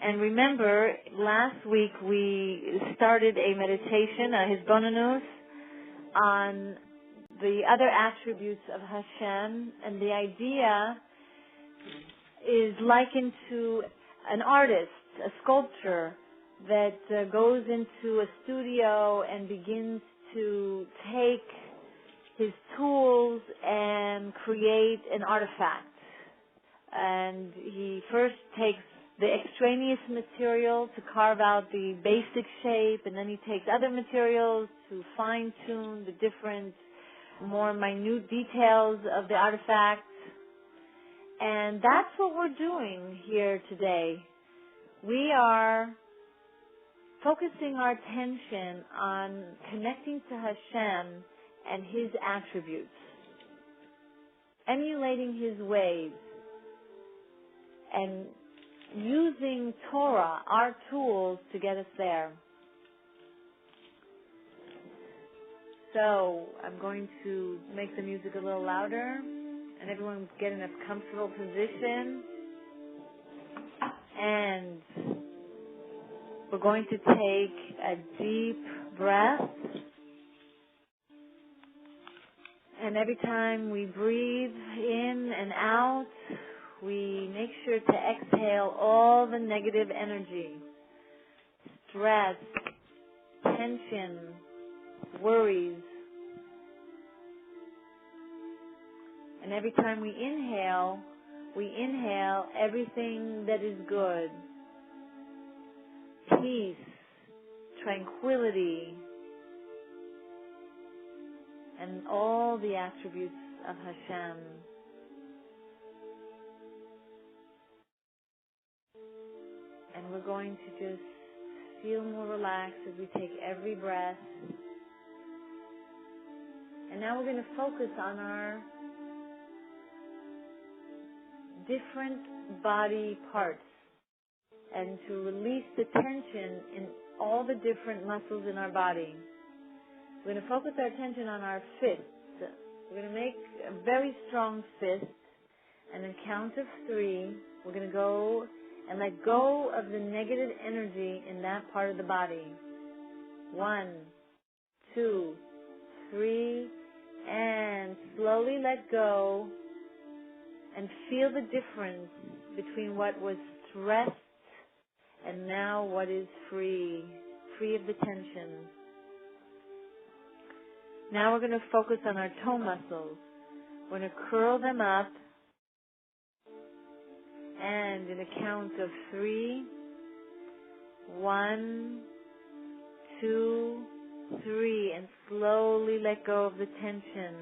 And remember, last week we started a meditation, his bonanus, on the other attributes of Hashem, and the idea is likened to an artist, a sculptor, that goes into a studio and begins to take his tools and create an artifact. And he first takes the extraneous material to carve out the basic shape, and then he takes other materials to fine-tune the different, more minute details of the artifact. And that's what we're doing here today. We are focusing our attention on connecting to Hashem and His attributes, emulating His ways, and using Torah, our tools, to get us there. So I'm going to make the music a little louder, and everyone get in a comfortable position. And we're going to take a deep breath. And every time we breathe in and out, we make sure to exhale all the negative energy, stress, tension, worries. And every time we inhale everything that is good. Peace, tranquility, and all the attributes of Hashem. And we're going to just feel more relaxed as we take every breath. And now we're going to focus on our different body parts and to release the tension in all the different muscles in our body. We're going to focus our attention on our fists. We're going to make a very strong fist, and on count of 3, we're going to go and let go of the negative energy in that part of the body. 1, 2, 3, and slowly let go and feel the difference between what was stressed and now what is free of the tension. Now we're going to focus on our toe muscles. We're going to curl them up, and in a count of 3, 1, 2, 3, and slowly let go of the tension.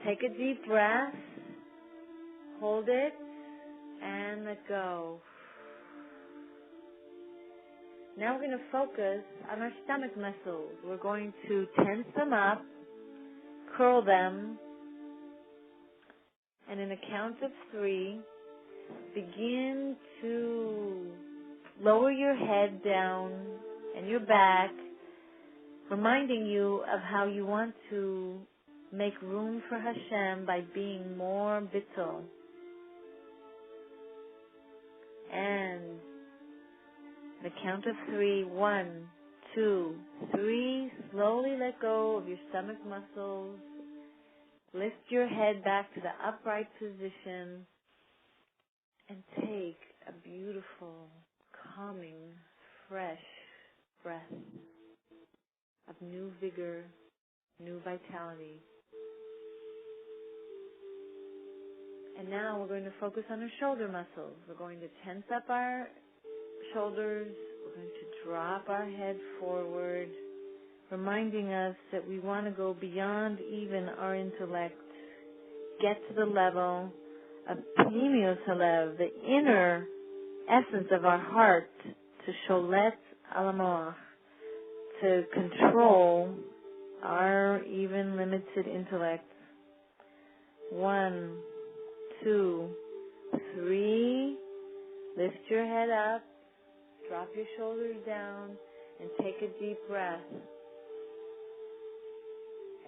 Take a deep breath, hold it, and let go. Now we're going to focus on our stomach muscles. We're going to tense them up, curl them, and in a count of 3, begin to lower your head down and your back, reminding you of how you want to make room for Hashem by being more bittul. And the count of 3, 1, 2, 3, slowly let go of your stomach muscles. Lift your head back to the upright position and take a beautiful, calming, fresh breath of new vigor, new vitality. And now we're going to focus on our shoulder muscles. We're going to tense up our shoulders. We're going to drop our head forward, reminding us that we want to go beyond even our intellect, get to the level of Pnimius Halev, the inner essence of our heart, to sholet al hamoach, to control our even limited intellect. 1, 2, 3, lift your head up, drop your shoulders down, and take a deep breath.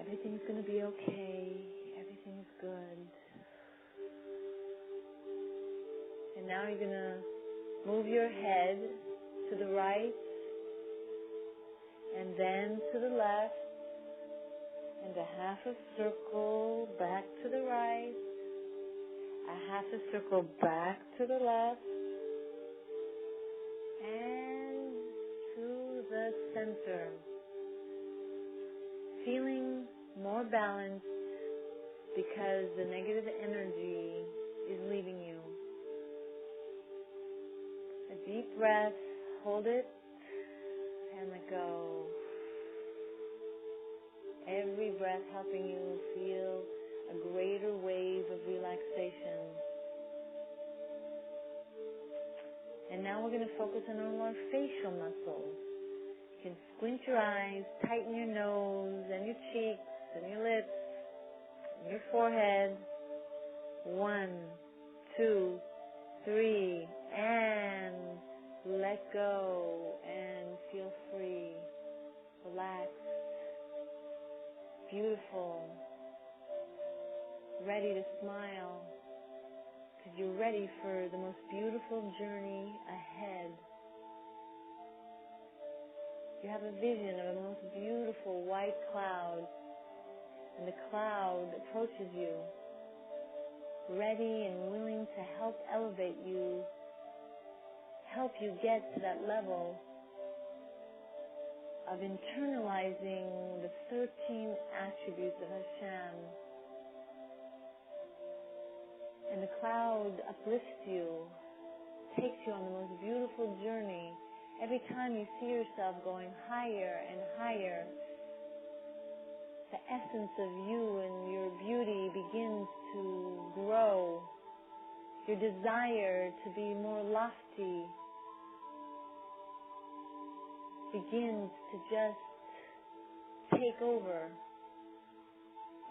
Everything's going to be okay. Everything's good. And Now you're going to move your head to the right and then to the left and a half a circle back to the right, a half a circle back to the left, and to the center. Feeling more balanced because the negative energy is leaving you. A deep breath, hold it, and let go. Every breath helping you feel a greater wave of relaxation. And now we're going to focus on all our facial muscles. You can squint your eyes, tighten your nose and your cheeks and your lips and your forehead. 1, 2, 3, and let go and feel free. Relax. Beautiful. Ready to smile because you're ready for the most beautiful journey ahead. You have a vision of a most beautiful white cloud, and the cloud approaches you, ready and willing to help elevate you, help you get to that level of internalizing the 13 attributes of Hashem. And the cloud uplifts you, takes you on the most beautiful journey. Every time you see yourself going higher and higher, the essence of you and your beauty begins to grow. Your desire to be more lofty begins to just take over,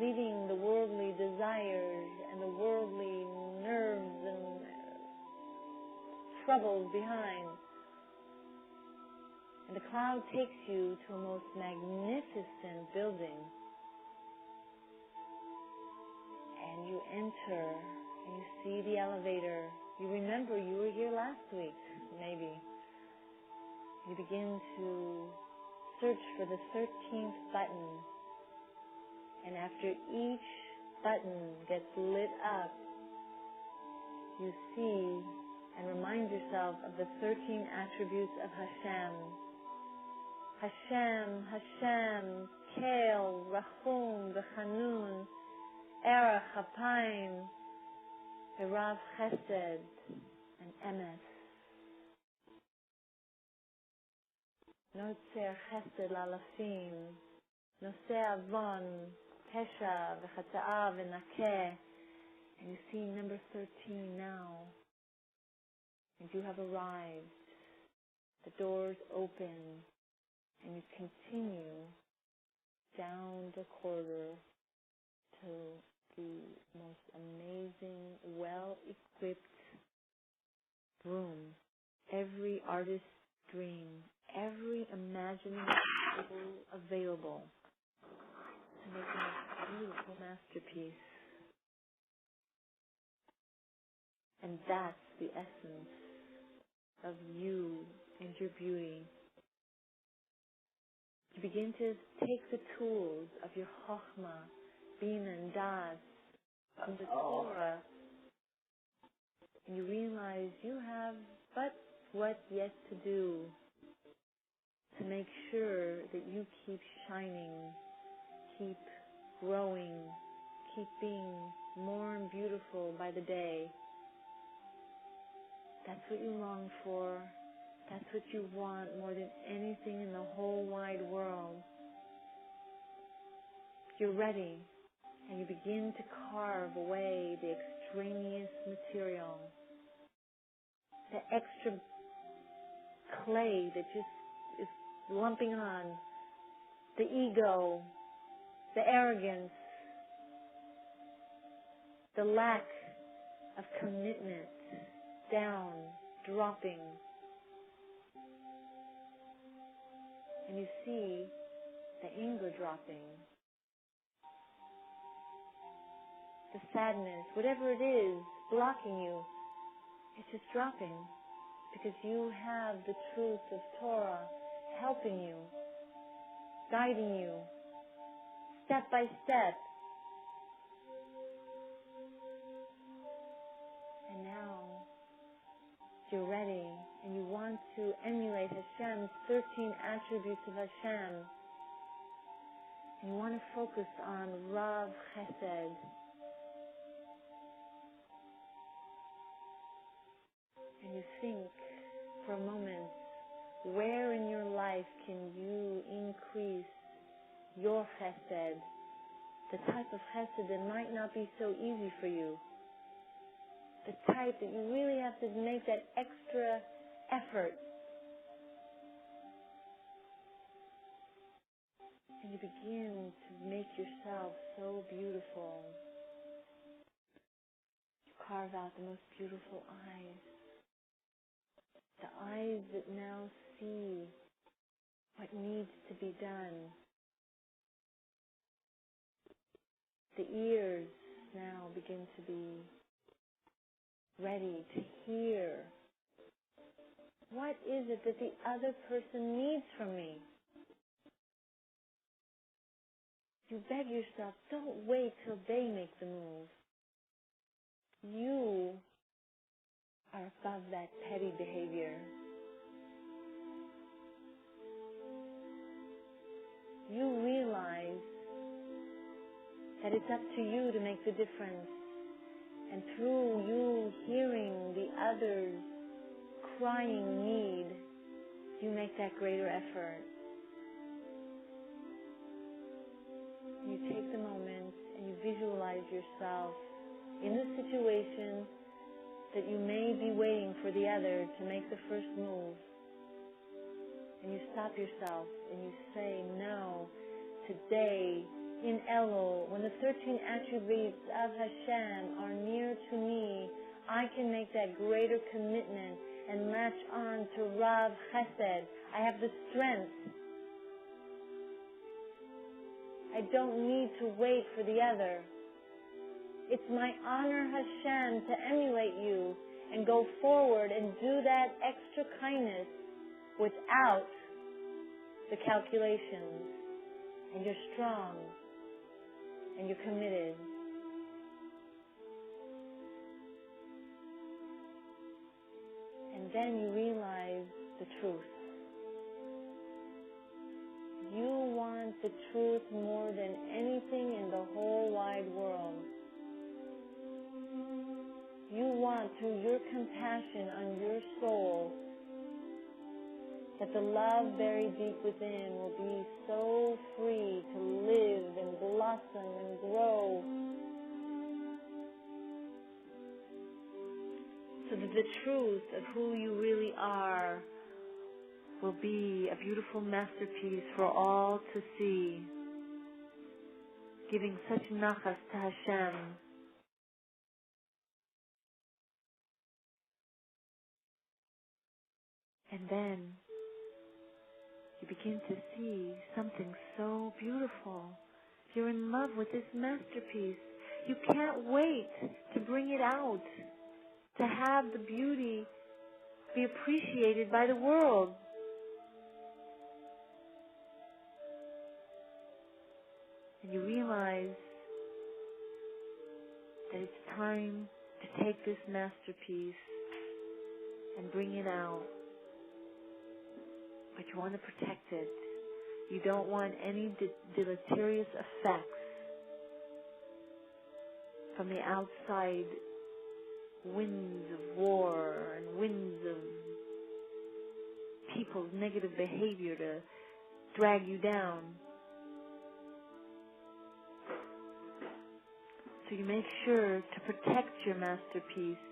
leaving the worldly desires and the worldly nerves and troubles behind. And the cloud takes you to a most magnificent building. And you enter and you see the elevator. You remember you were here last week, maybe. You begin to search for the 13th button. And after each button gets lit up, you see and remind yourself of the 13 attributes of Hashem. Hashem, Hashem, Kel, Rachum, V'Chanun, Erech, Hapayim, V'Rav Chesed, and Emes. Notzer Chesed Lalafim, Noseh Avon, Pesha, V'Chata'ah, V'Nakeh. And you see number 13 now. And you have arrived. The doors open. And you continue down the corridor to the most amazing, well-equipped room. Every artist's dream, every imaginable available to make a beautiful masterpiece. And that's the essence of you and your beauty. You begin to take the tools of your Chokhmah, Bina and Das, from the Torah, and you realize you have but what yet to do to make sure that you keep shining, keep growing, keep being more and beautiful by the day. That's what you long for. That's what you want more than anything in the whole wide world. You're ready, and you begin to carve away the extraneous material, the extra clay that just is lumping on, the ego, the arrogance, the lack of commitment, down, dropping. And you see the anger dropping, the sadness, whatever it is blocking you, It's just dropping because you have the truth of Torah helping you, guiding you, step by step. And now you're ready and you want to emulate Hashem's 13 attributes of Hashem. And you want to focus on Rav Chesed. And you think for a moment, where in your life can you increase your chesed, the type of chesed that might not be so easy for you, the type that you really have to make that extra effort. And you begin to make yourself so beautiful. You carve out the most beautiful eyes. The eyes that now see what needs to be done. The ears now begin to be ready to hear. What is it that the other person needs from me? You beg yourself, don't wait till they make the move. You are above that petty behavior. You realize that it's up to you to make the difference. And through you hearing the other's crying need, you make that greater effort. You take the moment and you visualize yourself in the situation that you may be waiting for the other to make the first move. And you stop yourself and you say, no, today in Elul, when the 13 attributes of Hashem are near to me, I can make that greater commitment and latch on to Rav Chesed. I have the strength. I don't need to wait for the other. It's my honor, Hashem, to emulate you and go forward and do that extra kindness without the calculations. And you're strong and you're committed. And then you realize the truth. You want the truth more than anything in the whole wide world. You want, through your compassion on your soul, that the love buried deep within will be so free to live and blossom and grow, so that the truth of who you really are will be a beautiful masterpiece for all to see, giving such nachas to Hashem. And then you begin to see something so beautiful. You're in love with this masterpiece. You can't wait to bring it out, to have the beauty be appreciated by the world. And you realize that it's time to take this masterpiece and bring it out. But you want to protect it. You don't want any deleterious effects from the outside winds of war and winds of people's negative behavior to drag you down. So you make sure to protect your masterpiece